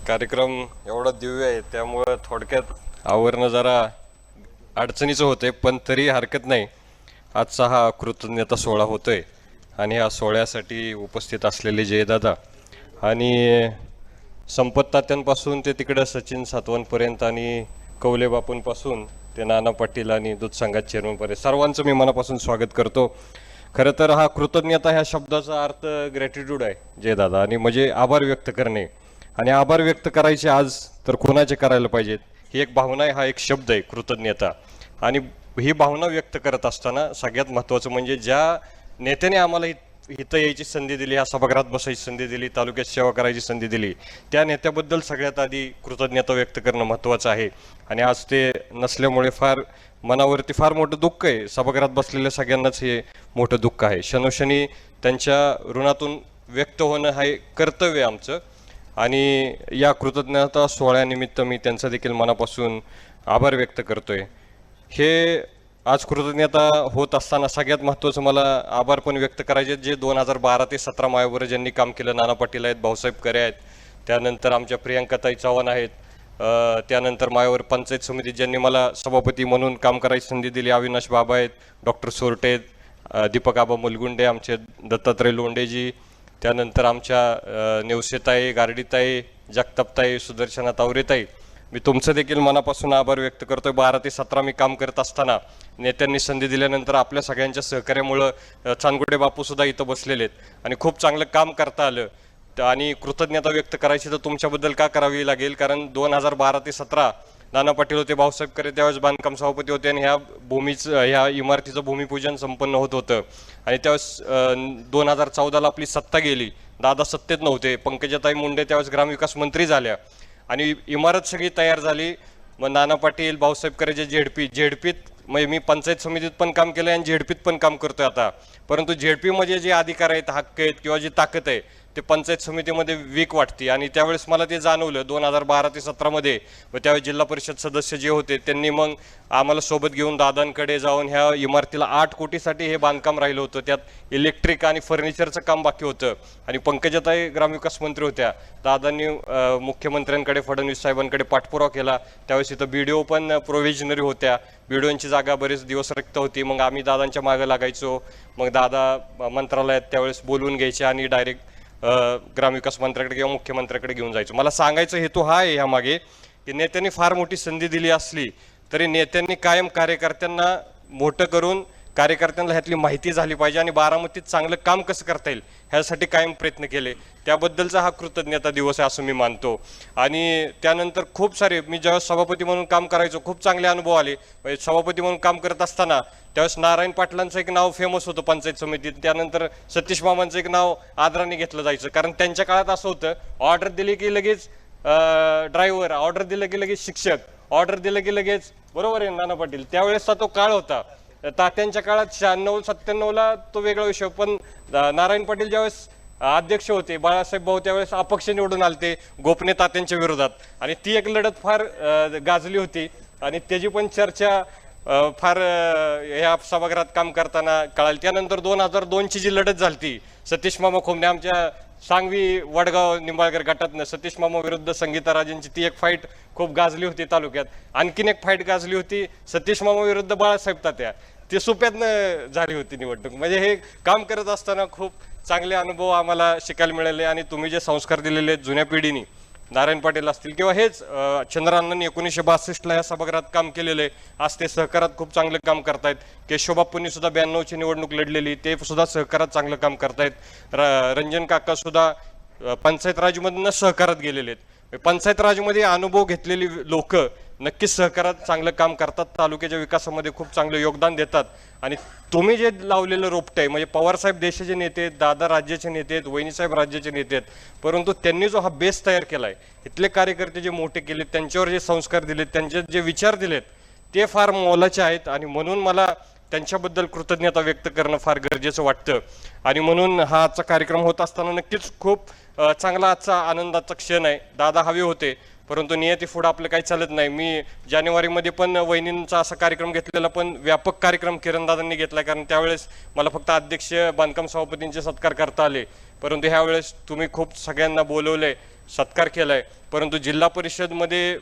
कार्यक्रम एवढा दिव्य आहे त्यामुळं थोडक्यात आवरणं जरा अडचणीचं होतंय, पण तरी हरकत नाही. आजचा हा कृतज्ञता सोहळा होतोय आणि ह्या सोहळ्यासाठी उपस्थित असलेले जयदादा आणि संपत तात्यांपासून ते तिकडं सचिन सातवनपर्यंत आणि कौले बापूंपासून ते नाना पाटील आणि दूध संघात चेअरमनपर्यंत सर्वांचं मी मनापासून स्वागत करतो. खरं तर हा कृतज्ञता ह्या शब्दाचा अर्थ ग्रॅटिट्यूड आहे जयदादा, आणि म्हणजे आभार व्यक्त करणे. आणि आभार व्यक्त करायचे आज तर कोणाचे करायला पाहिजेत, ही एक भावना आहे, हा एक शब्द आहे कृतज्ञता. आणि ही भावना व्यक्त करत असताना सगळ्यात महत्त्वाचं म्हणजे ज्या नेत्याने आम्हाला इथं यायची संधी दिली, ह्या सभागृहात बसायची संधी दिली, तालुक्यात सेवा करायची संधी दिली, त्या नेत्याबद्दल सगळ्यात आधी कृतज्ञता व्यक्त करणं महत्त्वाचं आहे. आणि आज ते नसल्यामुळे फार मनावरती फार मोठं दुःख आहे. सभागृहात बसलेल्या सगळ्यांनाच हे मोठं दुःख आहे. क्षणोक्षणी त्यांच्या ऋणातून व्यक्त होणं हे कर्तव्य आहे आमचं. आणि या कृतज्ञता सोहळ्यानिमित्त मी त्यांचा देखील मनापासून आभार व्यक्त करतोय. हे आज कृतज्ञता होत असताना सगळ्यात महत्त्वाचं मला आभार पण व्यक्त करायचे जे 2012 ते 2017 माझ्याबरोबर ज्यांनी काम केलं. नाना पाटील आहेत, भाऊसाहेब करे आहेत, त्यानंतर आमच्या प्रियांकाताई चव्हाण आहेत, त्यानंतर माझ्यावर पंचायत समितीत ज्यांनी मला सभापती म्हणून काम करायची संधी दिली, अविनाश बाबा आहेत, डॉक्टर सोरटे आहेत, दीपक आबा मुलगुंडे, आमचे दत्तात्रय लोंडेजी, त्यानंतर आमच्या नेवसेताई, गार्डीताई, जगतापताई, सुदर्शना तावरेताई, मी तुमचं देखील मनापासून आभार व्यक्त करतोय. 12 ते 17 मी काम करत असताना नेत्यांनी संधी दिल्यानंतर आपल्या सगळ्यांच्या सहकार्यामुळं चांदगुडे बापूसुद्धा इथं बसलेले आहेत आणि खूप चांगलं काम करता आलं. आणि कृतज्ञता व्यक्त करायची तर तुमच्याबद्दल का करावी लागेल, कारण 2012 ते 2017 नाना पाटील होते, भाऊसाहेब करे त्यावेळेस बांधकाम सभापती होते आणि ह्या इमारतीचं भूमिपूजन संपन्न होत होतं. आणि त्यावेळेस 2014ला आपली सत्ता गेली, दादा सत्तेत नव्हते, पंकजाताई मुंडे त्यावेळेस ग्रामविकास मंत्री झाल्या आणि इमारत सगळी तयार झाली. मग नाना पाटील, भाऊसाहेब करे जे झेडपीत म्हणजे मी पंचायत समितीत पण काम केलं आणि झेडपीत पण काम करतोय आता, परंतु झेडपीमध्ये जे अधिकार आहेत, हक्क आहेत किंवा जी ताकद आहे ते पंचायत समितीमध्ये वीक वाटते. आणि त्यावेळेस मला ते जाणवलं 2012 ते 2017 व त्यावेळेस जिल्हा परिषद सदस्य जे होते त्यांनी मग आम्हाला सोबत घेऊन दादांकडे जाऊन ह्या इमारतीला 8 कोटीसाठी हे बांधकाम राहिलं होतं, त्यात इलेक्ट्रिक आणि फर्निचरचं काम बाकी होतं. आणि पंकजाताई ग्रामविकास मंत्री होत्या, दादांनी मुख्यमंत्र्यांकडे फडणवीस साहेबांकडे पाठपुरावा केला. त्यावेळेस इथं BDO पण प्रोव्हिजनरी होत्या, BDOंची जागा बरेच दिवस रिक्त होती. मग आम्ही दादांच्या मागं लागायचो, मग दादा मंत्रालयात त्यावेळेस बोलवून घ्यायचे आणि डायरेक्ट ग्रामविकास मंत्र्याकडे किंवा मुख्यमंत्र्याकडे घेऊन जायचो. मला सांगायचा हेतू हा आहे ह्यामागे की नेत्यांनी फार मोठी संधी दिली असली तरी नेत्यांनी कायम कार्यकर्त्यांना मोठं करून कार्यकर्त्यांना ह्यातली माहिती झाली पाहिजे आणि बारामतीत चांगलं काम कसं करता येईल ह्यासाठी कायम प्रयत्न केले. त्याबद्दलचा हा कृतज्ञता दिवस आहे असं मी मानतो. आणि त्यानंतर खूप सारे मी ज्यावेळेस सभापती म्हणून काम करायचो खूप चांगले अनुभव आले. सभापती म्हणून काम करत असताना त्यावेळेस नारायण पाटलांचं एक नाव फेमस होतं पंचायत समितीत, त्यानंतर सतीश मामांचं एक नाव आदराने घेतलं जायचं, कारण त्यांच्या काळात असं होतं ऑर्डर दिली की लगेच ड्रायव्हर, ऑर्डर दिलं की लगेच शिक्षक, ऑर्डर दिलं की लगेच, बरोबर आहे नाना पाटील, त्यावेळेसचा तो काळ होता. तात्यांच्या काळात 96-97ला तो वेगळा विषय, पण नारायण पाटील ज्यावेळेस अध्यक्ष होते, बाळासाहेब भाऊ त्यावेळेस अपक्ष निवडून आलते गोपने तात्यांच्या विरोधात आणि ती एक लढत फार गाजली होती आणि त्याची पण चर्चा फार ह्या सभागृहात काम करताना कळाली. त्यानंतर 2002ची जी लढत झाली सतीश मामा खोमणे आमच्या सांगवी वडगाव निंबाळकर गटातनं सतीश मामा विरुद्ध संगीता राजेंची, ती एक फाईट खूप गाजली होती तालुक्यात. आणखीन एक फाईट गाजली होती सतीश मामा विरुद्ध बाळासाहेब तात्या, ती सोप्यातनं झाली होती निवडणूक. म्हणजे हे काम करत असताना खूप चांगले अनुभव आम्हाला शिकायला मिळाले. आणि तुम्ही जे संस्कार दिलेले आहेत जुन्या पिढीने, नारायण पाटील असतील किंवा हेच चंद्रांनी 1962ला या सभागृहात काम केलेलं आहे, आज ते सहकारात खूप चांगलं काम करतायत. केशवबापूंनी सुद्धा 92ची निवडणूक लढलेली, ते सुद्धा सहकारात चांगलं काम करतायत. रंजन काका सुद्धा पंचायत राजमधून सहकारात गेलेले आहेत. पंचायत राजमध्ये अनुभव घेतलेली लोक नक्कीच सहकारात चांगलं काम करतात, तालुक्याच्या विकासामध्ये खूप चांगलं योगदान देतात. आणि तुम्ही जे लावलेलं रोपटं आहे, म्हणजे पवारसाहेब देशाचे नेते आहेत, दादा राज्याचे नेते आहेत, वहिनीसाहेब राज्याचे नेते आहेत, परंतु त्यांनी जो हा बेस तयार केला आहे, इथले कार्यकर्ते जे मोठे केलेत, त्यांच्यावर जे संस्कार दिलेत, त्यांचे जे विचार दिलेत ते फार मोलाचे आहेत. आणि म्हणून मला त्यांच्याबद्दल कृतज्ञता व्यक्त करणं फार गरजेचं वाटतं. आणि म्हणून हा आजचा कार्यक्रम होत असताना नक्कीच खूप चांगला आजचा आनंदाचा क्षण आहे. दादा हवे होते परंतु नियती पुढं आपलं काही चालत नाही. मी जानेवारीमध्ये पण वहिनींचा असा कार्यक्रम घेतलेला, पण व्यापक कार्यक्रम किरणदादांनी घेतला, कारण त्यावेळेस मला फक्त अध्यक्ष बांधकाम सभापतींचे सत्कार करता आले. परंतु ह्यावेळेस तुम्ही खूप सगळ्यांना बोलवलंय, सत्कार केलाय. परंतु जिल्हा परिषदमध्ये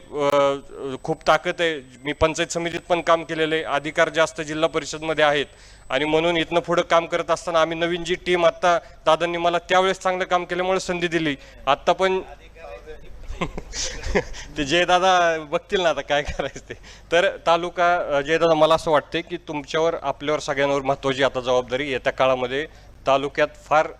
खूप ताकद आहे. मी पंचायत समितीत पण काम केलेलं आहे, अधिकार जास्त जिल्हा परिषदमध्ये आहेत. आणि म्हणून इथनं पुढं काम करत असताना आम्ही नवीन जी टीम, आत्ता दादांनी मला त्यावेळेस चांगलं काम केल्यामुळे संधी दिली. आत्ता पण ते जयदादा बघतील ना आता काय करायचं ते. तर तालुका जयदादा, मला असं वाटते की तुमच्यावर, आपल्यावर सगळ्यांवर महत्त्वाची आता जबाबदारी येत्या काळामध्ये तालुक्यात फार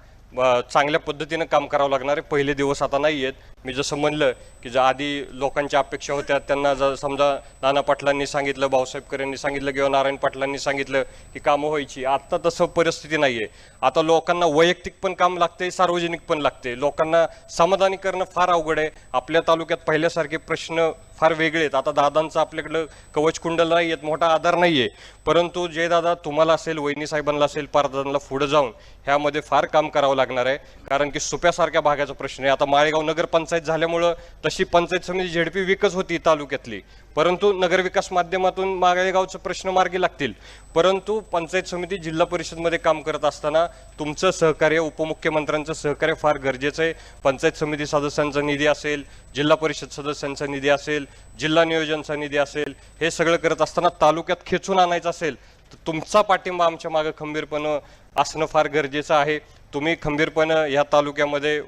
चांगल्या पद्धतीनं काम करावं लागणार आहे. पहिले दिवस आता नाही आहेत. मी जसं म्हणलं की जर आधी लोकांच्या अपेक्षा होत्या, त्यांना जर समजा नाना पाटलांनी सांगितलं, भाऊसाहेब करेंनी सांगितलं किंवा नारायण पाटलांनी सांगितलं की कामं व्हायची. आत्ता तसं परिस्थिती नाही आहे. आता लोकांना वैयक्तिक पण काम लागते, सार्वजनिक पण लागते. लोकांना समाधानी करणं फार अवघड आहे. आपल्या तालुक्यात पहिल्यासारखे प्रश्न फार वेगळे आहेत. आता दादांचं आपल्याकडं कवचकुंडल नाही आहेत, मोठा आधार नाही आहे. परंतु जयदादा, तुम्हाला असेल, वहिनी साहेबांना असेल, पारदादांना पुढे जाऊन ह्यामध्ये फार काम करावं लागणार आहे. कारण की सुप्यासारख्या भागाचा प्रश्न आहे. आता माळेगाव नगरपंचायत झाल्यामुळं तशी पंचायत समिती झेडपी विकस होती तालुक्यातली, परंतु नगरविकास माध्यमातून माळेगावचे प्रश्न मार्गी लागतील. परंतु पंचायत समिती जिल्हा परिषदमध्ये काम करत असताना तुमचं सहकार्य, उपमुख्यमंत्र्यांचं सहकार्य फार गरजेचं आहे. पंचायत समिती सदस्यांचा निधी असेल, जिल्हा परिषद सदस्यांचा निधी असेल, जिल्हा नियोजनचा निधी असेल, हे सगळं करत असताना तालुक्यात खेचून आणायचं असेल तर तुमचा पाठिंबा आमच्या मागं खंबीरपणं असणं फार गरजेचं आहे. तुम्ही खंबीरपणं ह्या तालुक्यामध्ये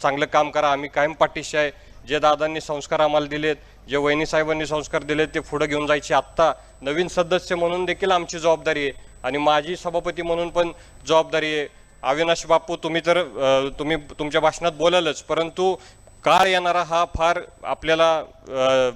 चांगलं काम करा. आम्ही कायम पाठीशी आहे. जे दादांनी संस्कार आम्हाला दिलेत, जे वहिनी साहेबांनी संस्कार दिलेत, ते पुढे घेऊन जायचे. आत्ता नवीन सदस्य म्हणून देखील आमची जबाबदारी आहे आणि माझी सभापती म्हणून पण जबाबदारी आहे. अविनाश बापू, तुम्ही तुमच्या भाषणात बोलालच, परंतु काळ येणारा हा फार आपल्याला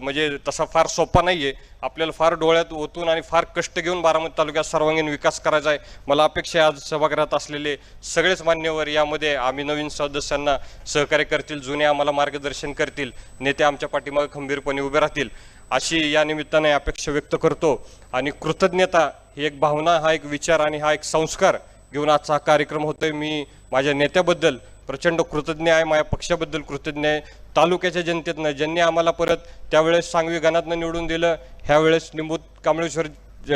म्हणजे तसा फार सोपा नाही आहे. आपल्याला फार डोळ्यात ओतून आणि फार कष्ट घेऊन बारामती तालुक्यात सर्वांगीण विकास करायचा आहे. मला अपेक्षा आहे आज सभागृहात असलेले सगळेच मान्यवर यामध्ये आम्ही नवीन सदस्यांना सहकार्य करतील, जुने आम्हाला मार्गदर्शन करतील, नेते आमच्या पाठीमागे खंबीरपणे उभे राहतील, अशी या निमित्ताने अपेक्षा व्यक्त करतो. आणि कृतज्ञता ही एक भावना, हा एक विचार आणि हा एक संस्कार घेऊन आजचा हा कार्यक्रम होतोय. मी माझ्या नेत्याबद्दल प्रचंड कृतज्ञ आहे, माझ्या पक्षाबद्दल कृतज्ञ आहे, तालुक्याच्या जनतेतनं, ज्यांनी आम्हाला परत त्यावेळेस सांगवी गणातनं निवडून दिलं, ह्यावेळेस निंबूत कांबळेश्वर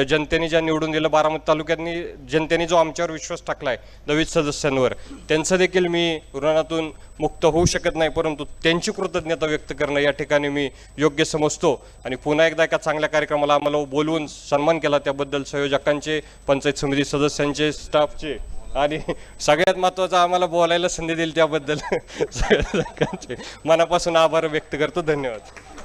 जनतेने ज्या निवडून दिलं, बारामती तालुक्यातनी जनतेने जो आमच्यावर विश्वास टाकला आहे नवीन सदस्यांवर, त्यांचं देखील मी ऋणातून मुक्त होऊ शकत नाही. परंतु त्यांची कृतज्ञता व्यक्त करणं या ठिकाणी मी योग्य समजतो. आणि पुन्हा एकदा एका चांगल्या कार्यक्रमाला आम्हाला बोलवून सन्मान केला त्याबद्दल संयोजकांचे, पंचायत समिती सदस्यांचे, स्टाफचे आणि सगळ्यात महत्त्वाचं आम्हाला बोलायला संधी दिली त्याबद्दल सगळ्यांचे मनापासून आभार व्यक्त करतो. धन्यवाद.